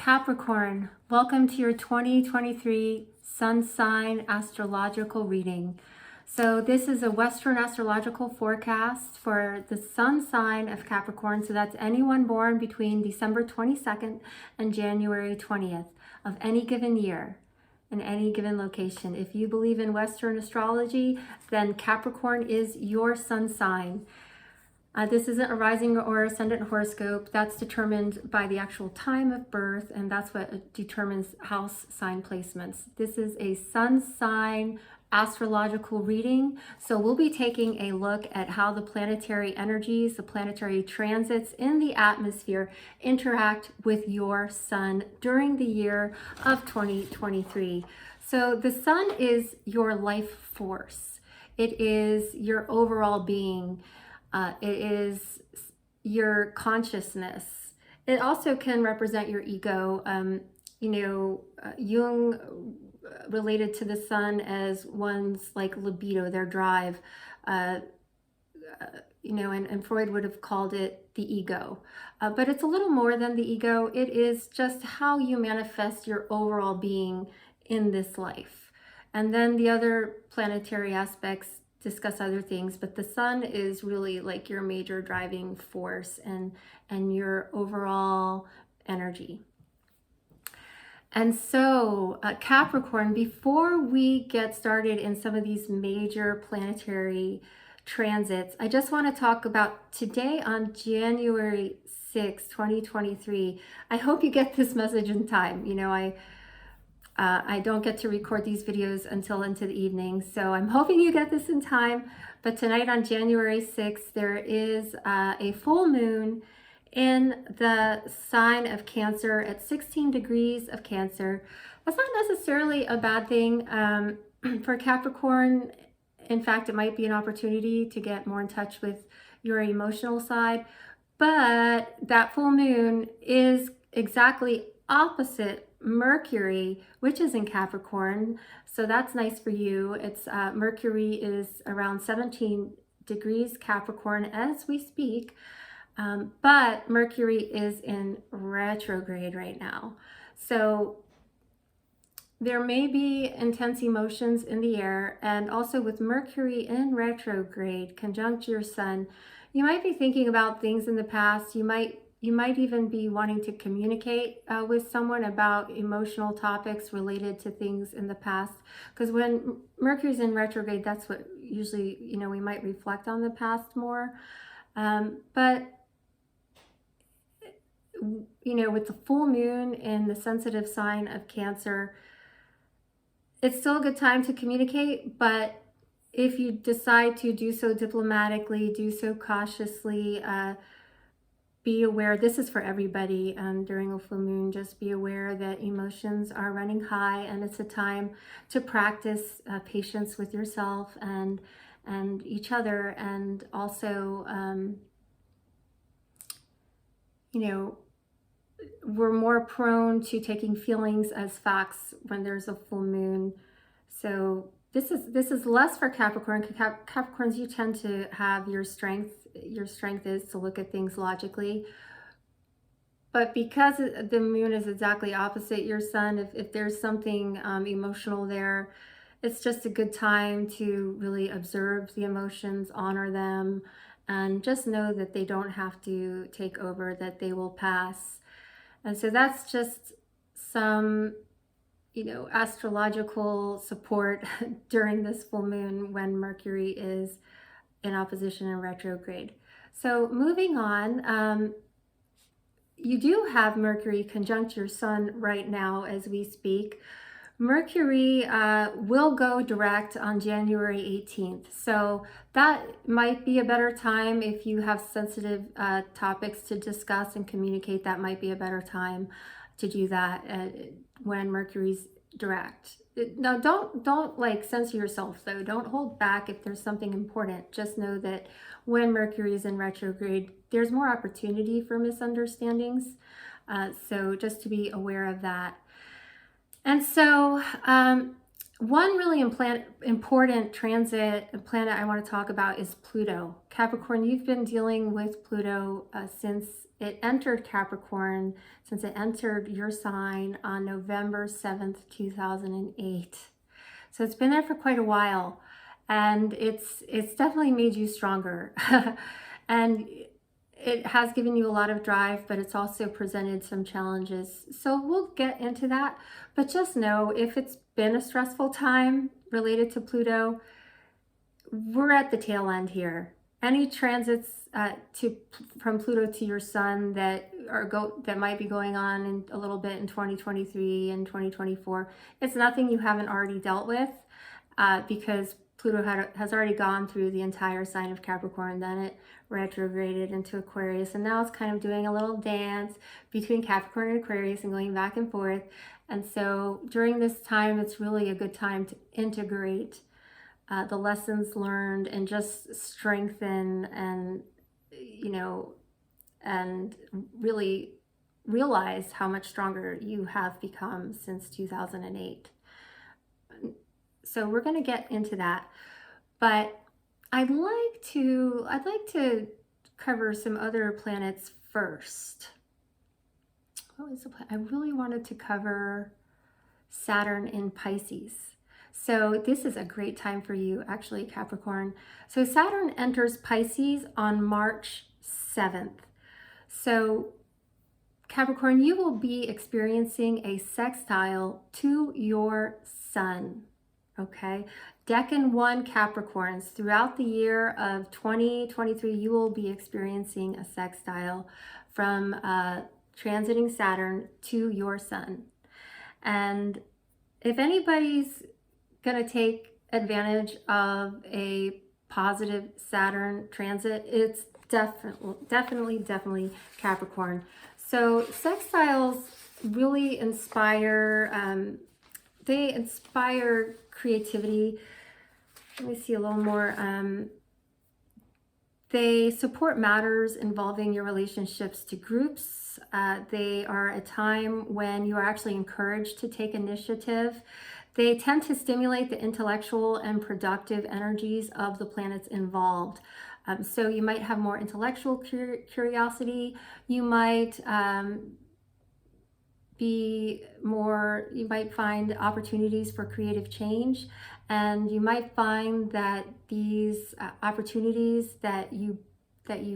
Capricorn, welcome to your 2023 Sun Sign astrological reading. So this is a Western astrological forecast for the Sun sign of Capricorn. So that's anyone born between December 22nd and January 20th of any given year in any given location. If you believe in Western astrology, then Capricorn is your sun sign. This isn't a rising or ascendant horoscope. That's determined by the actual time of birth, and that's what determines house sign placements. This is a sun sign astrological reading. So we'll be taking a look at how the planetary energies, the planetary transits in the atmosphere interact with your sun during the year of 2023. So the sun is your life force. It is your overall being. It is your consciousness. It also can represent your ego. Jung related to the sun as one's like libido, their drive, and Freud would have called it the ego. But it's a little more than the ego. It is just how you manifest your overall being in this life. And then the other planetary aspects discuss other things, but the sun is really like your major driving force and your overall energy. And so Capricorn, before we get started in some of these major planetary transits, I just want to talk about today on January 6, 2023. I hope you get this message in time. I don't get to record these videos until into the evening, so I'm hoping you get this in time. But tonight on January 6th, there is a full moon in the sign of Cancer at 16 degrees of Cancer. That's not necessarily a bad thing for Capricorn. In fact, it might be an opportunity to get more in touch with your emotional side. But that full moon is exactly opposite Mercury, which is in Capricorn, so that's nice for you. It's Mercury is around 17 degrees Capricorn as we speak, but Mercury is in retrograde right now. So there may be intense emotions in the air, and also with Mercury in retrograde conjunct your sun, you might be thinking about things in the past. You might even be wanting to communicate with someone about emotional topics related to things in the past. Because when Mercury's in retrograde, that's what usually, we might reflect on the past more. But with the full moon in the sensitive sign of Cancer, it's still a good time to communicate, but if you decide to do so diplomatically, do so cautiously, be aware, this is for everybody during a full moon, just be aware that emotions are running high, and it's a time to practice patience with yourself and each other, and also, we're more prone to taking feelings as facts when there's a full moon. So this is less for Capricorn. Capricorns, you tend to have your strength is to look at things logically. But because the moon is exactly opposite your sun, if there's something emotional there, it's just a good time to really observe the emotions, honor them, and just know that they don't have to take over, that they will pass. And so that's just some astrological support during this full moon when Mercury is in opposition and retrograde. So moving on, you do have Mercury conjunct your sun right now as we speak. Mercury will go direct on January 18th. So that might be a better time if you have sensitive topics to discuss and communicate. That might be a better time to do that when Mercury's direct. Now, don't like censor yourself though. Don't hold back if there's something important. Just know that when Mercury is in retrograde, there's more opportunity for misunderstandings. So just to be aware of that. And so One really important transit planet I want to talk about is Pluto. Capricorn, you've been dealing with Pluto since it entered Capricorn, since it entered your sign on November 7th, 2008. So it's been there for quite a while, and it's definitely made you stronger. And it has given you a lot of drive, but it's also presented some challenges. So we'll get into that. But just know, if it's been a stressful time related to Pluto, we're at the tail end here. Any transits from Pluto to your sun that might be going on in a little bit in 2023 and 2024, it's nothing you haven't already dealt with, because Pluto has already gone through the entire sign of Capricorn. Then it retrograded into Aquarius, and now it's kind of doing a little dance between Capricorn and Aquarius and going back and forth. And so during this time, it's really a good time to integrate the lessons learned and just strengthen and, and really realize how much stronger you have become since 2008. So we're going to get into that, but I'd like to cover some other planets first. What was the plan? I really wanted to cover Saturn in Pisces. So this is a great time for you, actually, Capricorn. So Saturn enters Pisces on March 7th. So Capricorn, you will be experiencing a sextile to your sun. Okay, Decan 1 Capricorns, throughout the year of 2023, you will be experiencing a sextile from transiting Saturn to your sun. And if anybody's going to take advantage of a positive Saturn transit, it's definitely Capricorn. So sextiles really inspire, they inspire creativity. Let me see a little more. They support matters involving your relationships to groups. They are a time when you are actually encouraged to take initiative. They tend to stimulate the intellectual and productive energies of the planets involved. So you might have more intellectual curiosity. You might you might find opportunities for creative change, and you might find that these opportunities that you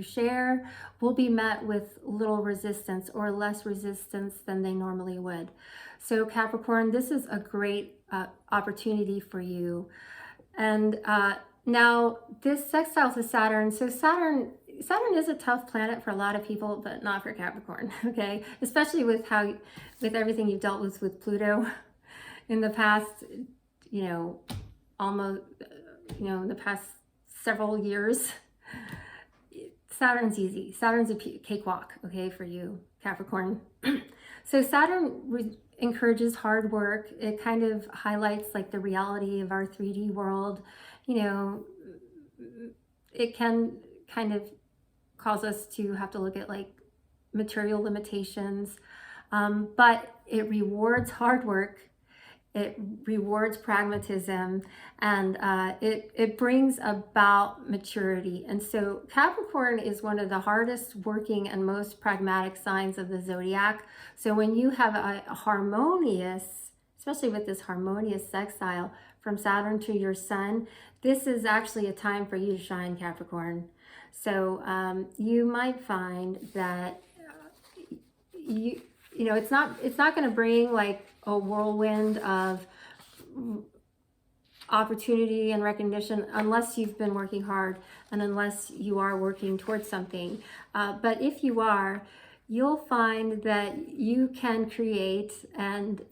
share will be met with little resistance or less resistance than they normally would. So Capricorn, this is a great opportunity for you. And now this sextile to Saturn, so Saturn is a tough planet for a lot of people, but not for Capricorn, okay? Especially with everything you've dealt with Pluto in the past, almost, in the past several years. Saturn's easy. Saturn's a cakewalk, okay, for you, Capricorn. So Saturn encourages hard work. It kind of highlights like the reality of our 3D world. It can kind of cause us to have to look at like material limitations, but it rewards hard work. It rewards pragmatism, and it brings about maturity. And so Capricorn is one of the hardest working and most pragmatic signs of the zodiac. So when you have a harmonious, especially with this harmonious sextile from Saturn to your sun, this is actually a time for you to shine, Capricorn. So you might find that it's not going to bring like a whirlwind of opportunity and recognition unless you've been working hard and unless you are working towards something. But if you are, you'll find that you can create and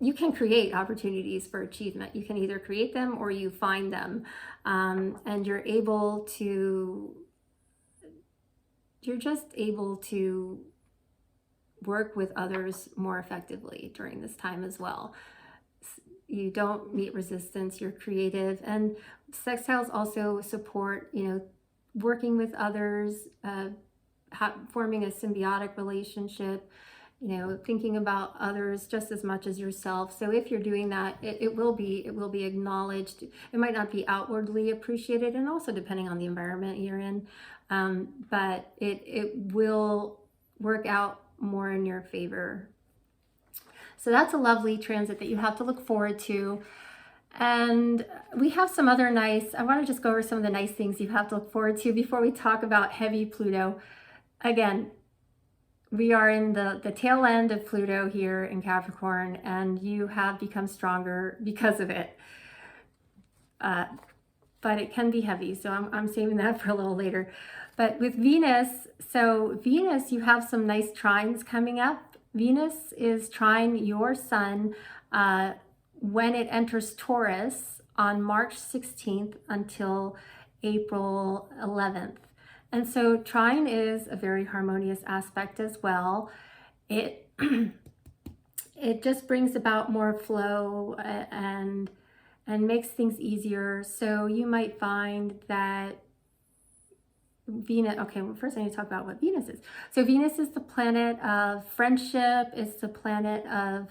you can create opportunities for achievement. You can either create them or you find them, and you're just able to work with others more effectively during this time as well. You don't meet resistance, you're creative. And sextiles also support, working with others, forming a symbiotic relationship, thinking about others just as much as yourself. So if you're doing that, it will be acknowledged. It might not be outwardly appreciated, and also depending on the environment you're in, but it will work out more in your favor. So that's a lovely transit that you have to look forward to. And we have some other nice, I want to just go over some of the nice things you have to look forward to before we talk about heavy Pluto. Again, we are in the tail end of Pluto here in Capricorn, and you have become stronger because of it. But it can be heavy, so I'm saving that for a little later. But with Venus, so Venus, you have some nice trines coming up. Venus is trine your sun when it enters Taurus on March 16th until April 11th. And so trine is a very harmonious aspect as well. It it just brings about more flow and makes things easier. So you might find that Venus, okay, well, first I need to talk about what Venus is. So Venus is the planet of friendship. It's the planet of,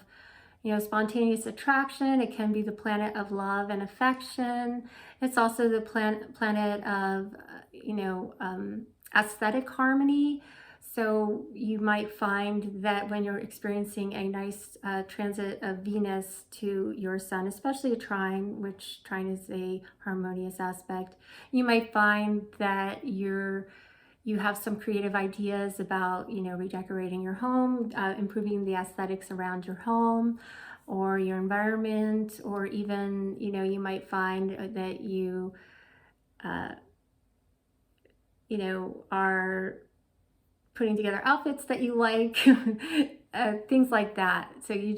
spontaneous attraction. It can be the planet of love and affection. It's also the planet of, aesthetic harmony. So you might find that when you're experiencing a nice transit of Venus to your sun, especially a trine, which trine is a harmonious aspect, you might find that you have some creative ideas about, redecorating your home, improving the aesthetics around your home or your environment, or even, you might find that you, are putting together outfits that you like, things like that. So you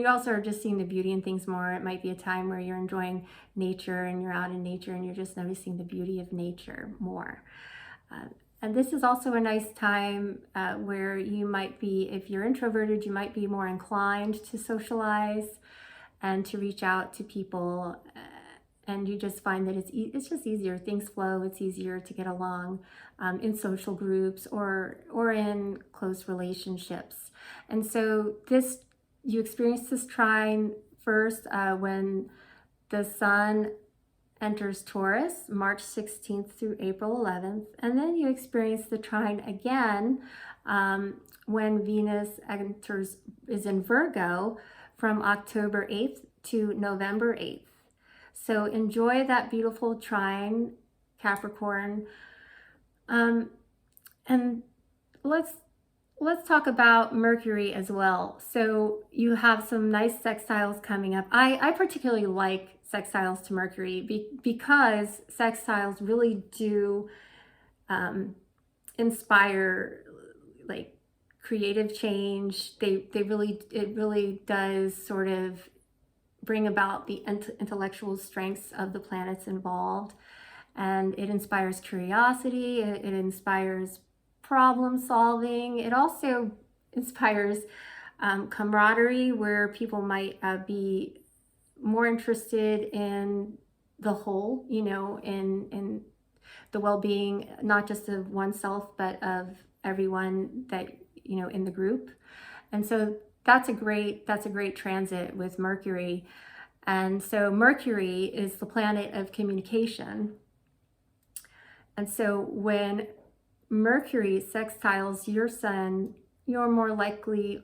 also are just seeing the beauty in things more. It might be a time where you're enjoying nature and you're out in nature and you're just noticing the beauty of nature more. And this is also a nice time where you might be, if you're introverted, you might be more inclined to socialize and to reach out to people. And you just find that it's just easier. Things flow. It's easier to get along in social groups or in close relationships. And so you experience this trine first when the sun enters Taurus, March 16th through April 11th. And then you experience the trine again when Venus is in Virgo from October 8th to November 8th. So enjoy that beautiful trine, Capricorn. And let's talk about Mercury as well. So you have some nice sextiles coming up. I particularly like sextiles to Mercury because sextiles really do inspire like creative change. It really does sort of bring about the intellectual strengths of the planets involved, and it inspires curiosity. It inspires problem solving. It also inspires camaraderie, where people might be more interested in the whole, in the well-being, not just of oneself, but of everyone that, in the group. And so that's a great transit with Mercury. And so Mercury is the planet of communication. And so when Mercury sextiles your sun, you're more likely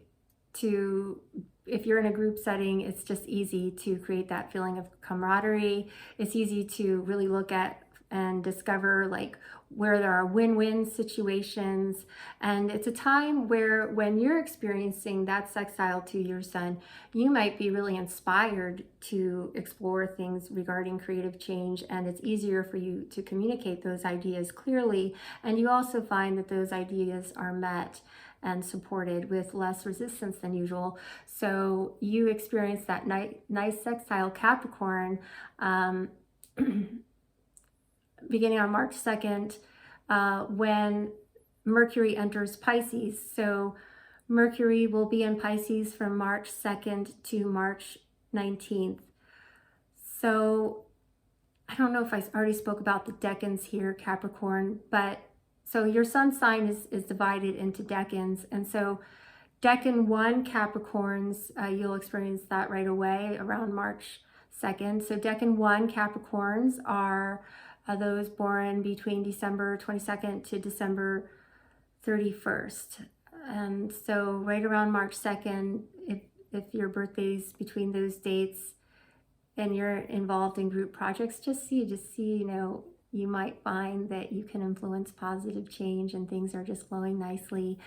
to, if you're in a group setting, it's just easy to create that feeling of camaraderie. It's easy to really look at and discover like where there are win-win situations. And it's a time where when you're experiencing that sextile to your sun, you might be really inspired to explore things regarding creative change, and it's easier for you to communicate those ideas clearly. And you also find that those ideas are met and supported with less resistance than usual. So you experience that nice sextile Capricorn beginning on March 2nd, when Mercury enters Pisces. So Mercury will be in Pisces from March 2nd to March 19th. So I don't know if I already spoke about the decans here, Capricorn, but So your sun sign is divided into decans. And so Decan 1 Capricorns, you'll experience that right away around March 2nd. So Decan 1 Capricorns are those born between December 22nd to December 31st. And so right around March 2nd, if your birthday's between those dates and you're involved in group projects, just see, you know, you might find that you can influence positive change and things are just flowing nicely.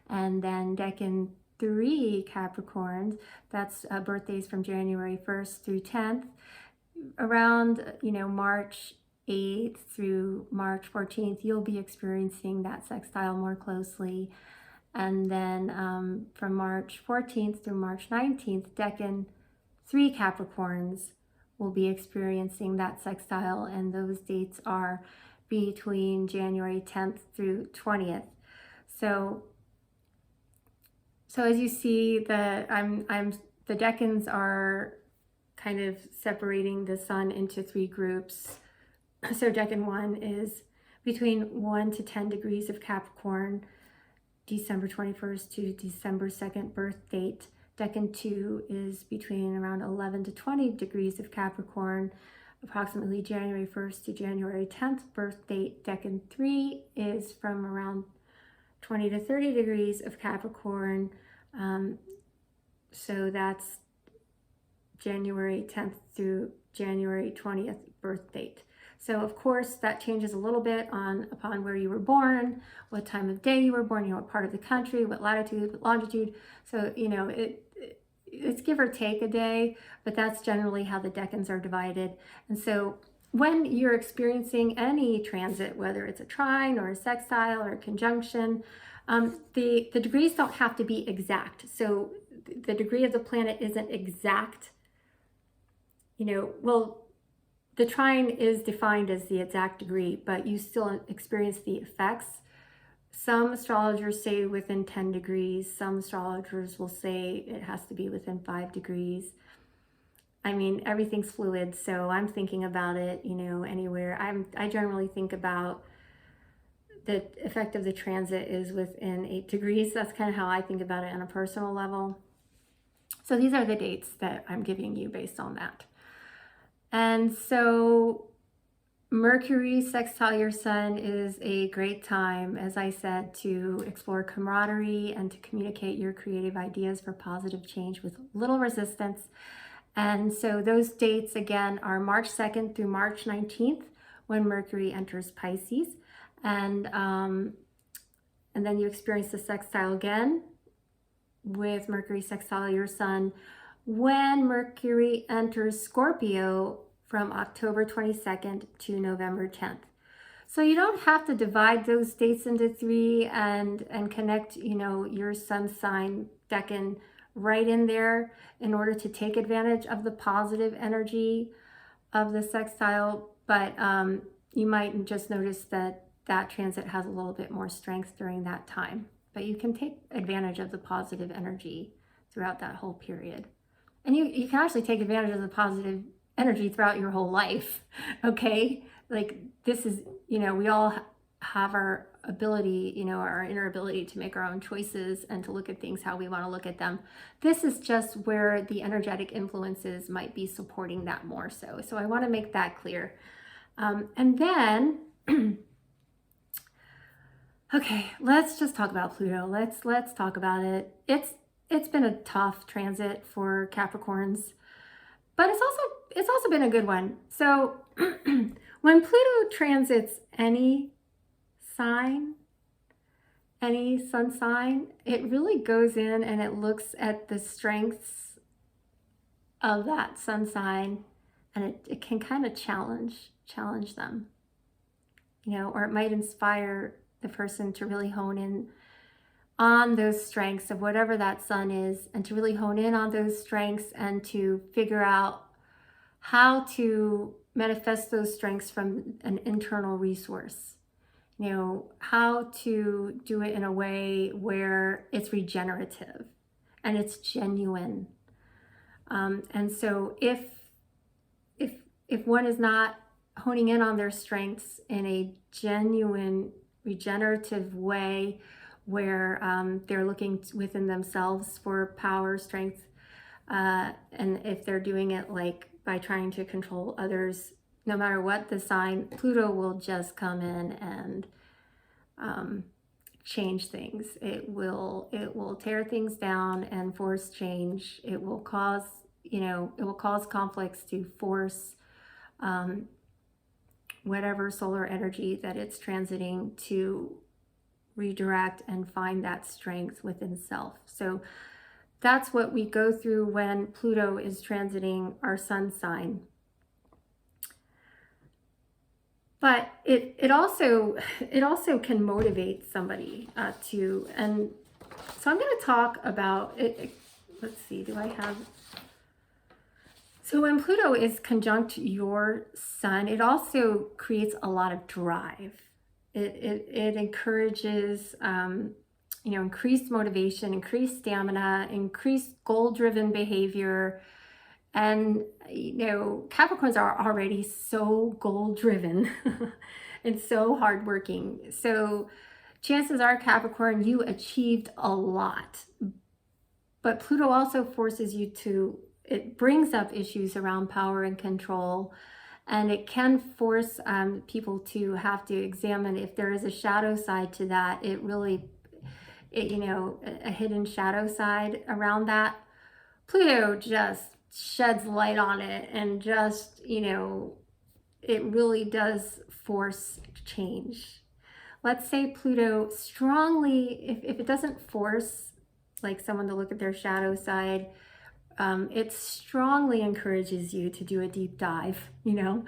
And then Decan 3 Capricorns, that's birthdays from January 1st through 10th, around, you know, March 8th through March 14th, you'll be experiencing that sextile more closely. And then from March 14th through March 19th, Decan 3 Capricorns will be experiencing that sextile, and those dates are between January 10th through 20th. So as you see, the decans are kind of separating the sun into 3 groups. So Decan 1 is between 1 to 10 degrees of Capricorn, December 21st to December 2nd birth date. Decan 2 is between around 11 to 20 degrees of Capricorn, approximately January 1st to January 10th birth date. Decan 3 is from around 20 to 30 degrees of Capricorn. So that's January 10th through January 20th birth date. So of course that changes a little bit upon where you were born, what time of day you were born, you know, what part of the country, what latitude, what longitude. So, you know, it's give or take a day, but that's generally how the decans are divided. And so when you're experiencing any transit, whether it's a trine or a sextile or a conjunction, the degrees don't have to be exact. So the degree of the planet isn't exact. You know, well, the trine is defined as the exact degree, but you still experience the effects. Some astrologers say within 10 degrees. Some astrologers will say it has to be within 5 degrees. I mean, everything's fluid, so I'm thinking about it, you know, anywhere. I generally think about the effect of the transit is within 8 degrees. That's kind of how I think about it on a personal level. So these are the dates that I'm giving you based on that. And so Mercury sextile your sun is a great time, as I said, to explore camaraderie and to communicate your creative ideas for positive change with little resistance. And so those dates again are March 2nd through March 19th when Mercury enters Pisces. And then you experience the sextile again with Mercury sextile your sun when Mercury enters Scorpio from October 22nd to November 10th. So you don't have to divide those dates into 3 and connect, you know, your sun sign decan right in there in order to take advantage of the positive energy of the sextile. But you might just notice that transit has a little bit more strength during that time. But you can take advantage of the positive energy throughout that whole period. And you can actually take advantage of the positive energy throughout your whole life, okay? Like this is, you know, we all have our ability, you know, our inner ability to make our own choices and to look at things how we want to look at them. This is just where the energetic influences might be supporting that more so. So I want to make that clear. And then, okay, let's just talk about Pluto. Let's talk about it. It's been a tough transit for Capricorns, but it's also been a good one. So when Pluto transits any sign, any sun sign, it really goes in and it looks at the strengths of that sun sign, and it can kind of challenge them, you know, or it might inspire the person to really hone in on those strengths of whatever that sun is, and to really hone in on those strengths and to figure out how to manifest those strengths from an internal resource. You know, how to do it in a way where it's regenerative and it's genuine. And so if one is not honing in on their strengths in a genuine regenerative way where they're looking within themselves for power, strength, and if they're doing it like by trying to control others, no matter what the sign, Pluto will just come in and change things. It will tear things down and force change. It will cause, it will cause conflicts to force whatever solar energy that it's transiting to redirect and find that strength within self. So that's what we go through when Pluto is transiting our sun sign. But it also can motivate somebody to, and so I'm going to talk about it. Let's see, do I have? So when Pluto is conjunct your sun, it also creates a lot of drive. It encourages, increased motivation, increased stamina, increased goal-driven behavior. And, Capricorns are already so goal-driven and so hardworking. So chances are, Capricorn, you achieved a lot. But Pluto also forces you to, it brings up issues around power and control. And it can force people to have to examine if there is a shadow side to that. A hidden shadow side around that. Pluto just sheds light on it and just, it really does force change. Let's say Pluto strongly, if it doesn't force like someone to look at their shadow side, it strongly encourages you to do a deep dive, and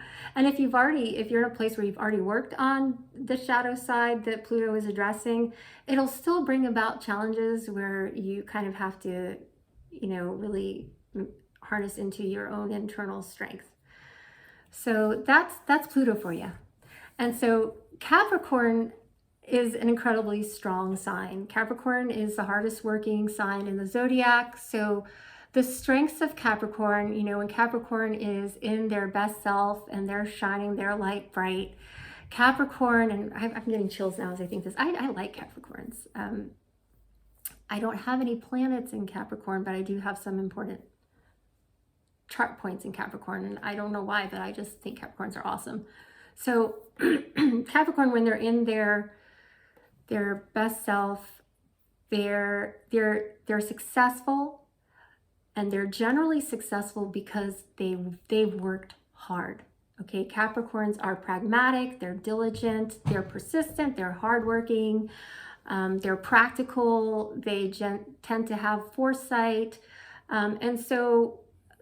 if you're in a place where you've already worked on the shadow side that Pluto is addressing, it'll still bring about challenges where you kind of have to, really harness into your own internal strength. So that's Pluto for you. And so Capricorn is an incredibly strong sign. Capricorn is the hardest working sign in the zodiac. So the strengths of Capricorn, when Capricorn is in their best self and they're shining their light bright, Capricorn, and I'm getting chills now as I think this, I like Capricorns. I don't have any planets in Capricorn, but I do have some important chart points in Capricorn, and I don't know why, but I just think Capricorns are awesome. So Capricorn, when they're in their best self, they're successful, and they're generally successful because they've worked hard. Okay, Capricorns are pragmatic, they're diligent, they're persistent, they're hardworking, they're practical, they tend to have foresight, and so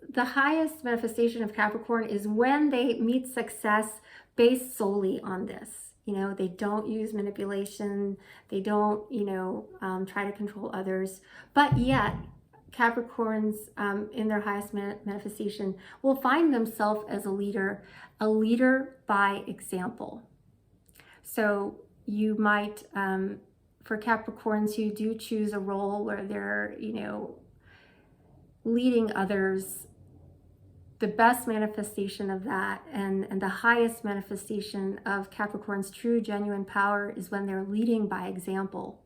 the highest manifestation of Capricorn is when they meet success based solely on this. They don't use manipulation, they don't, try to control others, but yet Capricorns in their highest manifestation will find themselves as a leader by example. So you might, for Capricorns who do choose a role where they're, leading others, the best manifestation of that and the highest manifestation of Capricorn's true genuine power is when they're leading by example.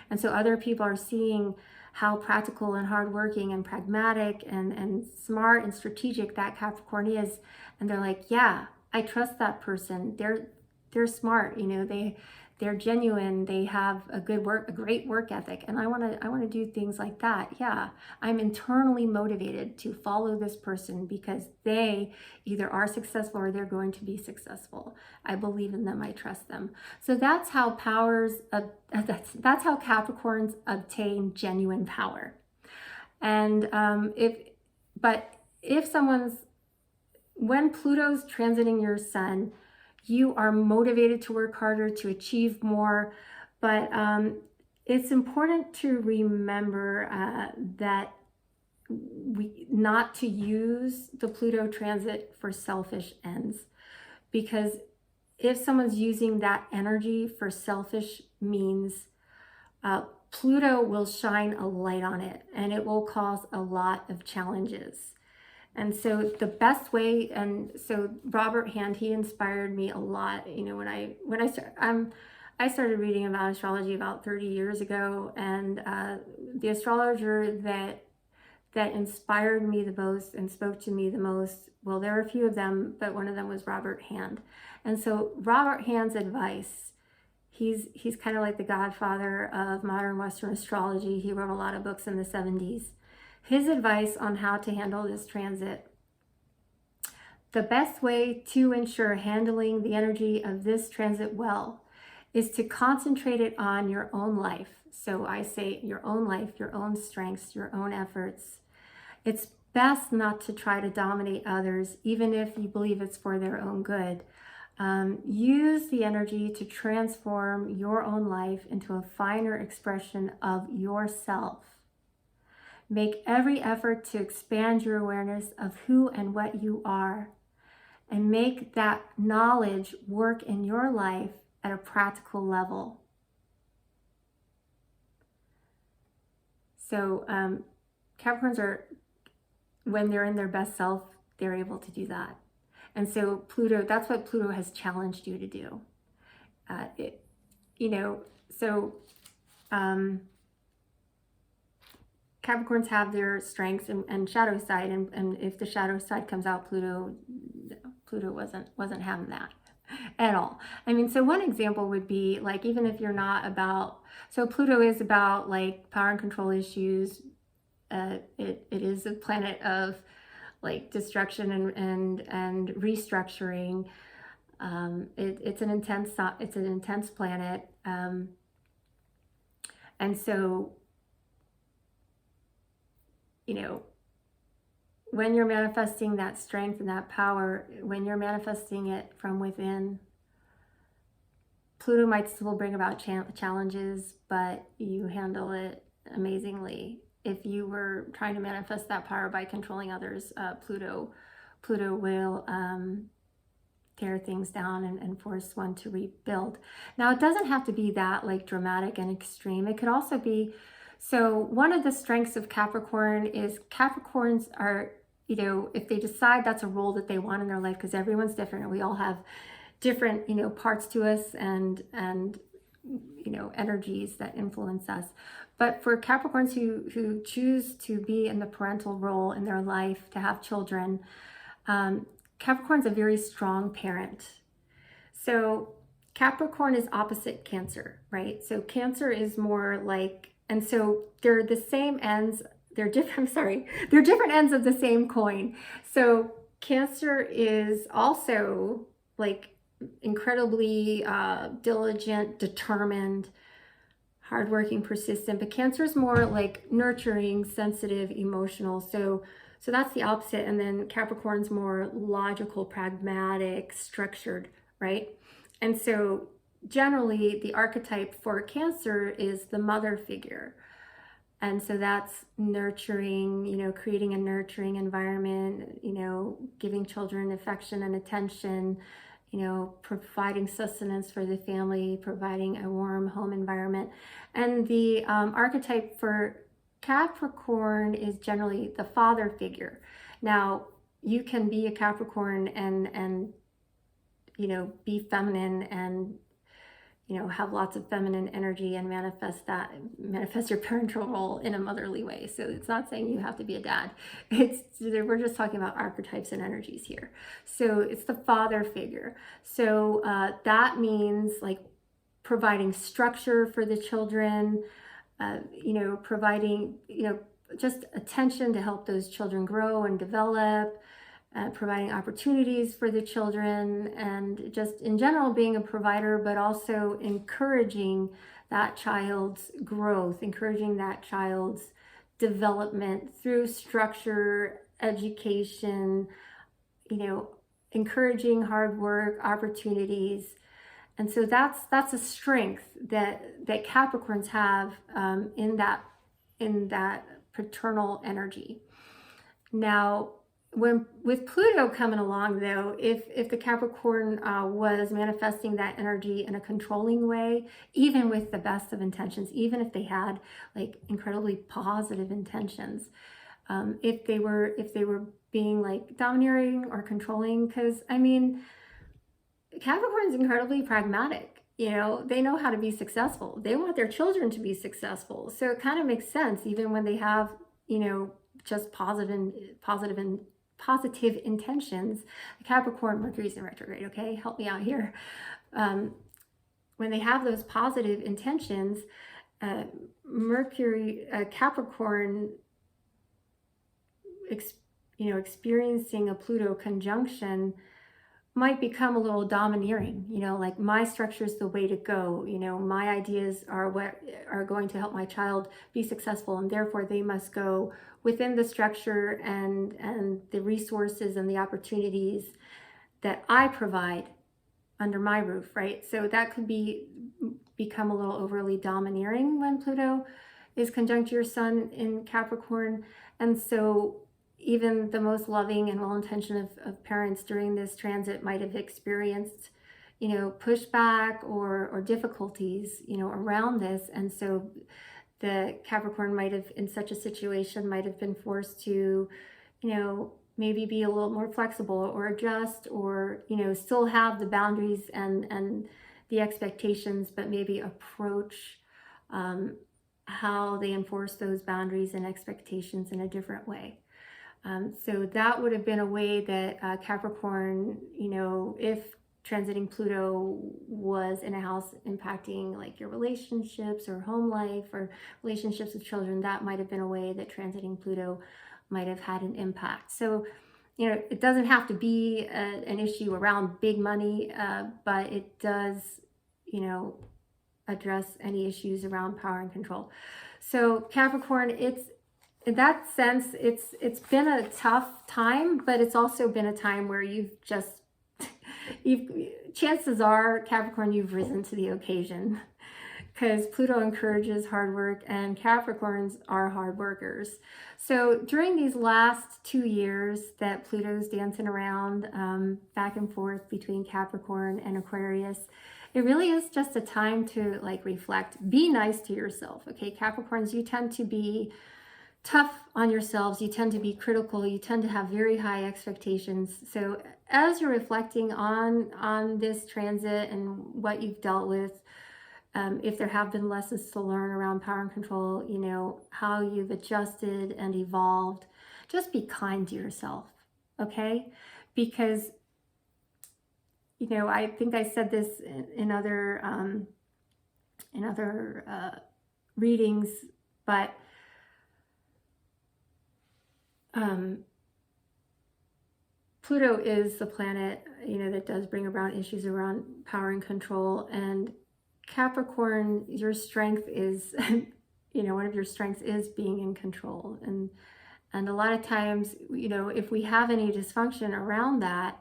And so other people are seeing how practical and hardworking and pragmatic and smart and strategic that Capricorn is, and they're like, yeah, I trust that person. They're smart, they're genuine, they have a great work ethic, and I want to do things like that. Yeah, I'm internally motivated to follow this person because they either are successful or they're going to be successful. I believe in them, I trust them. So that's how that's how Capricorns obtain genuine power. And when Pluto's transiting your sun, you are motivated to work harder, to achieve more, but it's important to remember that not to use the Pluto transit for selfish ends, because if someone's using that energy for selfish means, Pluto will shine a light on it, and it will cause a lot of challenges. And so the best way, and so Robert Hand, he inspired me a lot. When I started, I started reading about astrology about 30 years ago, and the astrologer that inspired me the most and spoke to me the most, well, there are a few of them, but one of them was Robert Hand. And so Robert Hand's advice, he's kind of like the godfather of modern Western astrology. He wrote a lot of books in the 70s. His advice on how to handle this transit: the best way to ensure handling the energy of this transit well is to concentrate it on your own life. So I say your own life, your own strengths, your own efforts. It's best not to try to dominate others, even if you believe it's for their own good. Use the energy to transform your own life into a finer expression of yourself. Make every effort to expand your awareness of who and what you are, and make that knowledge work in your life at a practical level. So Capricorns are, when they're in their best self, they're able to do that. And so Pluto, that's what Pluto has challenged you to do. Capricorns have their strengths and shadow side, and if the shadow side comes out, Pluto wasn't having that at all. I mean, so one example would be like, even if you're not about, so Pluto is about like power and control issues. It is a planet of like destruction and restructuring. It's an intense planet, and so, you know, when you're manifesting that strength and that power, when you're manifesting it from within, Pluto might still bring about challenges, but you handle it amazingly. If you were trying to manifest that power by controlling others, Pluto will tear things down and force one to rebuild. Now, it doesn't have to be that like dramatic and extreme. It could also be, so one of the strengths of Capricorn is Capricorns are, you know, if they decide that's a role that they want in their life, because everyone's different and we all have different, you know, parts to us and you know, energies that influence us. But for Capricorns who choose to be in the parental role in their life, to have children, Capricorn's a very strong parent. So Capricorn is opposite Cancer, right? So Cancer is more like, and so they're the same ends, they're different, they're different ends of the same coin. So Cancer is also like incredibly diligent, determined, hardworking, persistent, but Cancer is more like nurturing, sensitive, emotional. So that's the opposite. And then Capricorn's more logical, pragmatic, structured, right? And so generally the archetype for Cancer is the mother figure. And so that's nurturing, you know, creating a nurturing environment, you know, giving children affection and attention, you know, providing sustenance for the family, providing a warm home environment. And the archetype for Capricorn is generally the father figure. Now, you can be a Capricorn and you know, be feminine and, you know, have lots of feminine energy and manifest your parental role in a motherly way. So it's not saying you have to be a dad. We're just talking about archetypes and energies here. So it's the father figure. So that means like providing structure for the children, you know, providing, you know, just attention to help those children grow and develop, providing opportunities for the children, and just in general being a provider, but also encouraging that child's growth, encouraging that child's development through structure, education, you know, encouraging hard work, opportunities. And so that's a strength that Capricorns have in that paternal energy. Now, with Pluto coming along, though, if the Capricorn was manifesting that energy in a controlling way, even with the best of intentions, even if they had like incredibly positive intentions, if they were being like domineering or controlling, because I mean, Capricorn is incredibly pragmatic. they know how to be successful. They want their children to be successful. So it kind of makes sense, even when they have, just positive intentions. Capricorn, Mercury's in retrograde, okay? Help me out here. When they have those positive intentions, Capricorn, experiencing a Pluto conjunction might become a little domineering, like my structure is the way to go, my ideas are what are going to help my child be successful, and therefore they must go within the structure and the resources and the opportunities that I provide under my roof, right? So that could become a little overly domineering when Pluto is conjunct your sun in Capricorn. And so even the most loving and well-intentioned of parents during this transit might have experienced, pushback or difficulties, around this. And so the Capricorn might have, in such a situation, might have been forced to, maybe be a little more flexible or adjust, or, still have the boundaries and the expectations, but maybe approach how they enforce those boundaries and expectations in a different way. So that would have been a way that Capricorn, if transiting Pluto was in a house impacting like your relationships or home life or relationships with children, that might have been a way that transiting Pluto might have had an impact. So, it doesn't have to be an issue around big money, but it does, address any issues around power and control. So Capricorn, in that sense, it's been a tough time, but it's also been a time where chances are, Capricorn, you've risen to the occasion, because Pluto encourages hard work and Capricorns are hard workers. So during these last 2 years that Pluto's dancing around back and forth between Capricorn and Aquarius, it really is just a time to reflect. Be nice to yourself, okay? Capricorns, you tend to be tough on yourselves, you tend to be critical, you tend to have very high expectations. So as you're reflecting on this transit and what you've dealt with, if there have been lessons to learn around power and control, how you've adjusted and evolved, just be kind to yourself, okay? Because, I think I said this in other readings, but Pluto is the planet, that does bring around issues around power and control. And Capricorn, your strength is, one of your strengths is being in control. And a lot of times, if we have any dysfunction around that,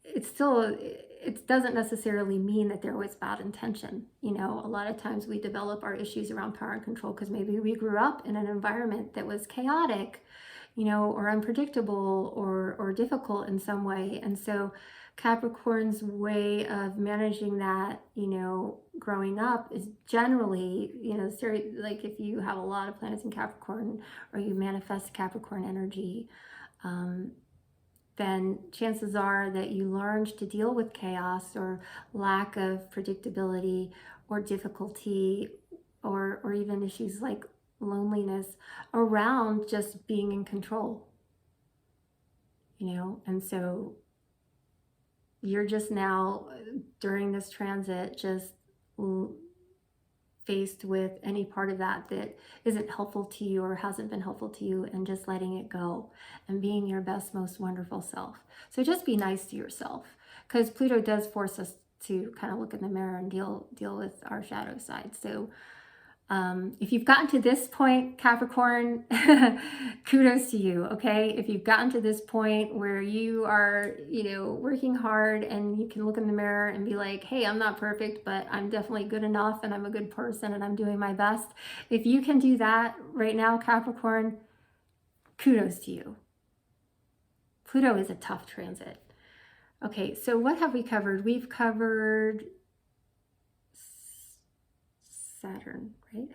it doesn't necessarily mean that there was bad intention. A lot of times we develop our issues around power and control because maybe we grew up in an environment that was chaotic, or unpredictable or difficult in some way. And so Capricorn's way of managing that, growing up is generally, like if you have a lot of planets in Capricorn or you manifest Capricorn energy, then chances are that you learned to deal with chaos or lack of predictability or difficulty or even issues like loneliness around just being in control, and so you're just now during this transit just faced with any part of that isn't helpful to you or hasn't been helpful to you, and just letting it go and being your best, most wonderful self. So just be nice to yourself, because Pluto does force us to kind of look in the mirror and deal with our shadow side. So if you've gotten to this point, Capricorn, kudos to you, okay? If you've gotten to this point where you are, working hard and you can look in the mirror and be like, hey, I'm not perfect, but I'm definitely good enough and I'm a good person and I'm doing my best. If you can do that right now, Capricorn, kudos to you. Pluto is a tough transit. Okay, so what have we covered? We've covered Saturn, right?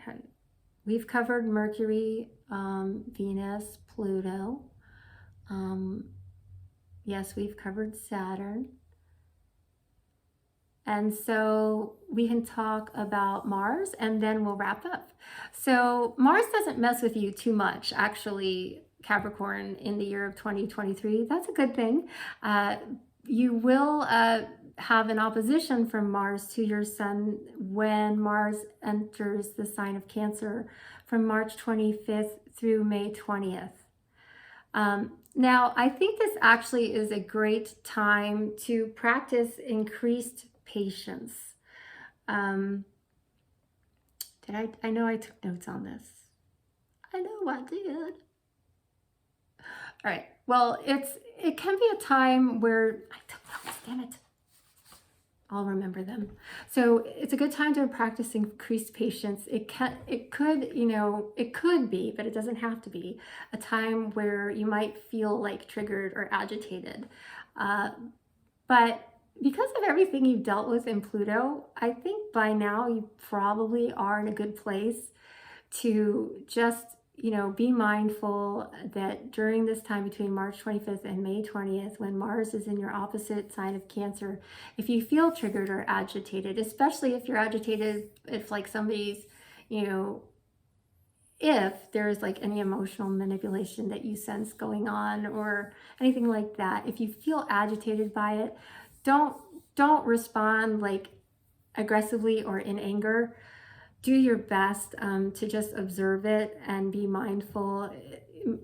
We've covered Mercury, Venus, Pluto. Yes, we've covered Saturn. And so we can talk about Mars and then we'll wrap up. So Mars doesn't mess with you too much, actually, Capricorn, in the year of 2023. That's a good thing. You will have an opposition from Mars to your Sun when Mars enters the sign of Cancer from March 25th through May 20th. Now, I think this actually is a great time to practice increased patience. I know I took notes on this. I know I did. All right. Well, it can be a time where I took notes, damn it. I'll remember them. So it's a good time to practice increased patience. It could be, but it doesn't have to be, a time where you might feel like triggered or agitated. But because of everything you've dealt with in Pluto, I think by now you probably are in a good place to just be mindful that during this time between March 25th and May 20th, when Mars is in your opposite sign of Cancer, if you feel triggered or agitated, especially if you're agitated, if like somebody's, if there's like any emotional manipulation that you sense going on or anything like that, if you feel agitated by it, don't respond like aggressively or in anger. Do your best to just observe it and be mindful.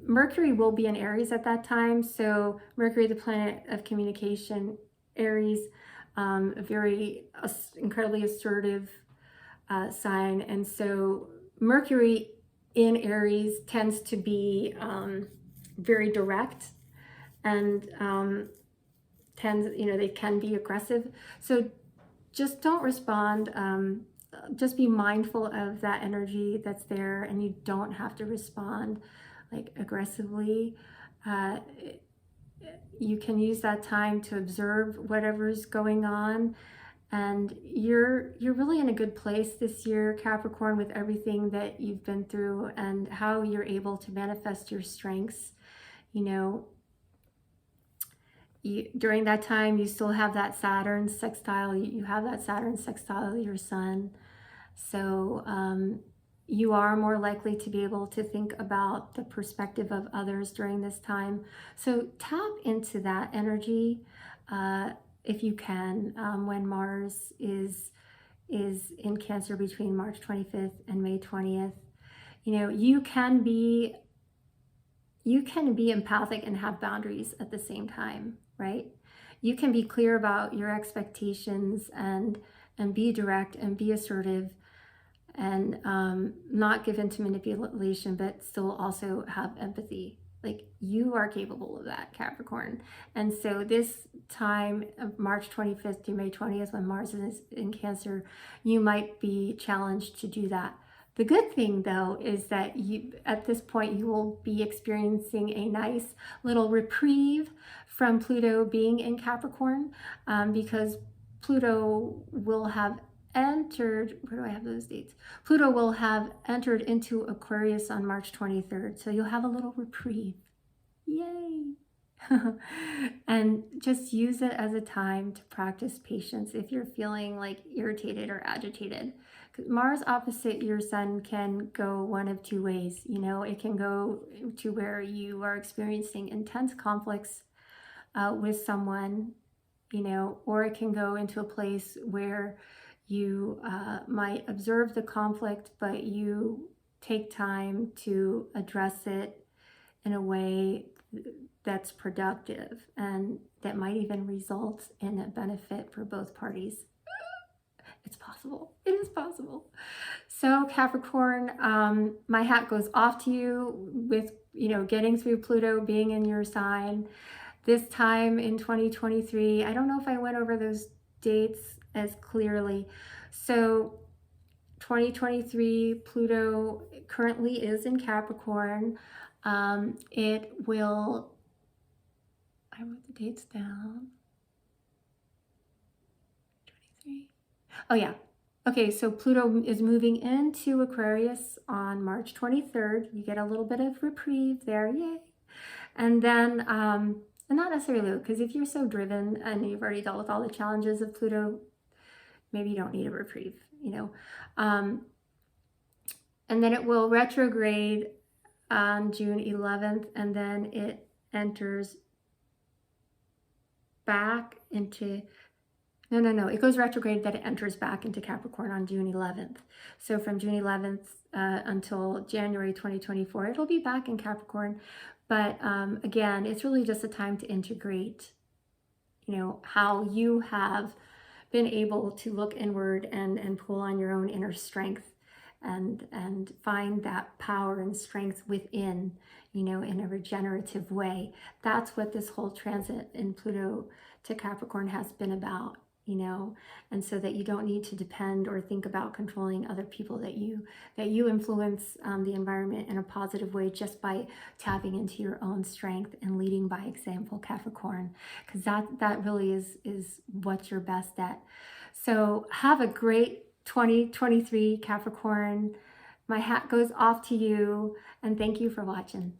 Mercury will be in Aries at that time. So Mercury, the planet of communication, Aries, a very incredibly assertive sign. And so Mercury in Aries tends to be very direct and they can be aggressive. So just don't respond. Just be mindful of that energy that's there, and you don't have to respond like aggressively. You can use that time to observe whatever's going on, and you're really in a good place this year, Capricorn, with everything that you've been through and how you're able to manifest your strengths. During that time, you still have that Saturn sextile. You have that Saturn sextile your Sun. So you are more likely to be able to think about the perspective of others during this time. So tap into that energy if you can when Mars is in Cancer between March 25th and May 20th. You can be empathic and have boundaries at the same time, right? You can be clear about your expectations and be direct and be assertive and not give in to manipulation, but still also have empathy. Like, you are capable of that, Capricorn. And so this time of March 25th to May 20th, when Mars is in Cancer, you might be challenged to do that. The good thing, though, is that at this point, you will be experiencing a nice little reprieve from Pluto being in Capricorn, because Pluto will have entered, where do I have those dates? Pluto will have entered into Aquarius on March 23rd. So you'll have a little reprieve. Yay! And just use it as a time to practice patience if you're feeling like irritated or agitated. Mars opposite your Sun can go one of two ways. It can go to where you are experiencing intense conflicts with someone, or it can go into a place where you might observe the conflict, but you take time to address it in a way that's productive and that might even result in a benefit for both parties. It's possible. It is possible. So Capricorn, my hat goes off to you with, getting through Pluto being in your sign. This time in 2023, I don't know if I went over those dates as clearly. So 2023, Pluto currently is in Capricorn. It will, I wrote the dates down. 23. Oh yeah. Okay, so Pluto is moving into Aquarius on March 23rd. You get a little bit of reprieve there, yay. And then, and not necessarily, because if you're so driven and you've already dealt with all the challenges of Pluto, maybe you don't need a reprieve, you know. And then it will retrograde on June 11th, and then it enters back into, no, it goes retrograde, then it enters back into Capricorn on June 11th. So from June 11th until January 2024, it'll be back in Capricorn. But again, it's really just a time to integrate, you know, how you have been able to look inward and pull on your own inner strength and find that power and strength within, you know, in a regenerative way. That's what this whole transit in Pluto to Capricorn has been about, you know, and so that you don't need to depend or think about controlling other people, that you influence the environment in a positive way just by tapping into your own strength and leading by example, Capricorn, because that really is what you're best at. So have a great 2023, Capricorn. My hat goes off to you, and thank you for watching.